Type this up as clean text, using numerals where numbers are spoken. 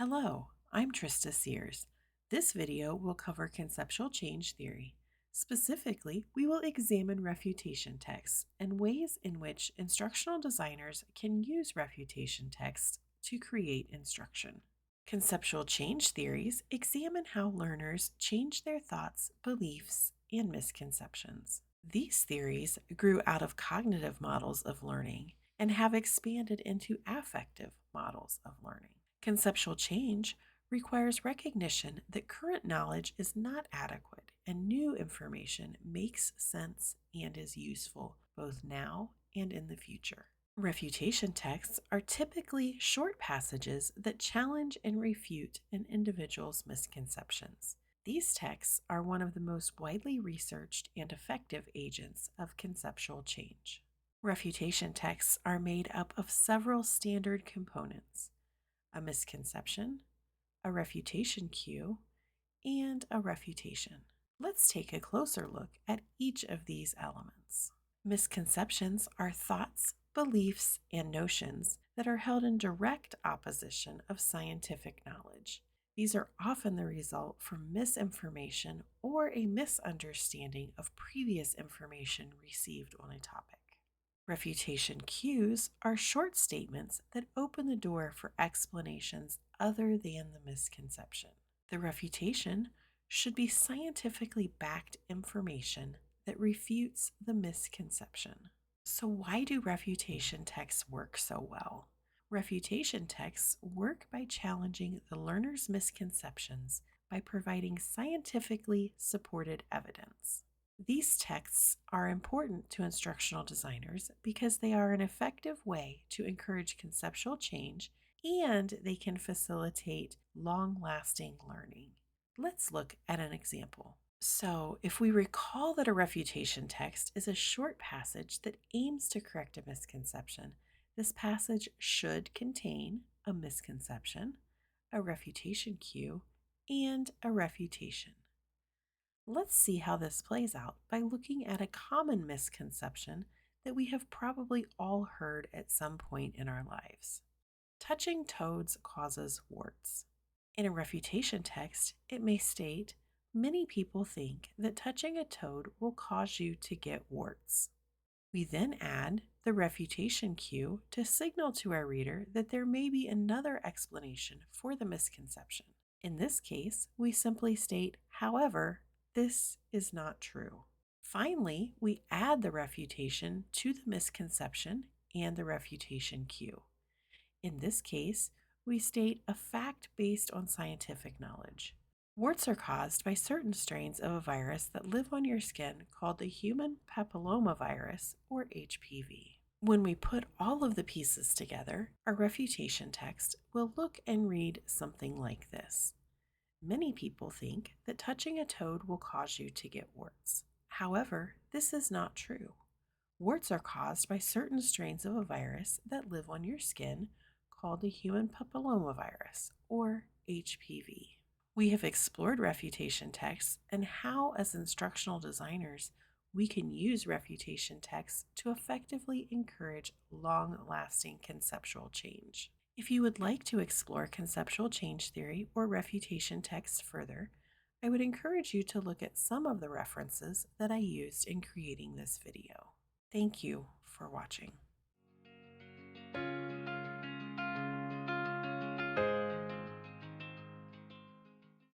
Hello, I'm Trista Sears. This video will cover conceptual change theory. Specifically, we will examine refutation texts and ways in which instructional designers can use refutation texts to create instruction. Conceptual change theories examine how learners change their thoughts, beliefs, and misconceptions. These theories grew out of cognitive models of learning and have expanded into affective models of learning. Conceptual change requires recognition that current knowledge is not adequate and new information makes sense and is useful both now and in the future. Refutation texts are typically short passages that challenge and refute an individual's misconceptions. These texts are one of the most widely researched and effective agents of conceptual change. Refutation texts are made up of several standard components: a misconception, a refutation cue, and a refutation. Let's take a closer look at each of these elements. Misconceptions are thoughts, beliefs, and notions that are held in direct opposition of scientific knowledge. These are often the result from misinformation or a misunderstanding of previous information received on a topic. Refutation cues are short statements that open the door for explanations other than the misconception. The refutation should be scientifically backed information that refutes the misconception. So, why do refutation texts work so well? Refutation texts work by challenging the learner's misconceptions by providing scientifically supported evidence. These texts are important to instructional designers because they are an effective way to encourage conceptual change and they can facilitate long-lasting learning. Let's look at an example. So, if we recall that a refutation text is a short passage that aims to correct a misconception, this passage should contain a misconception, a refutation cue, and a refutation. Let's see how this plays out by looking at a common misconception that we have probably all heard at some point in our lives. Touching toads causes warts. In a refutation text, it may state, "Many people think that touching a toad will cause you to get warts." We then add the refutation cue to signal to our reader that there may be another explanation for the misconception. In this case, we simply state, "However, this is not true." Finally, we add the refutation to the misconception and the refutation cue. In this case, we state a fact based on scientific knowledge. Warts are caused by certain strains of a virus that live on your skin called the human papillomavirus, or HPV. When we put all of the pieces together, our refutation text will look and read something like this. Many people think that touching a toad will cause you to get warts. However, this is not true. Warts are caused by certain strains of a virus that live on your skin called the human papillomavirus, or HPV. We have explored refutation texts and how, as instructional designers, we can use refutation texts to effectively encourage long-lasting conceptual change. If you would like to explore conceptual change theory or refutation texts further, I would encourage you to look at some of the references that I used in creating this video. Thank you for watching.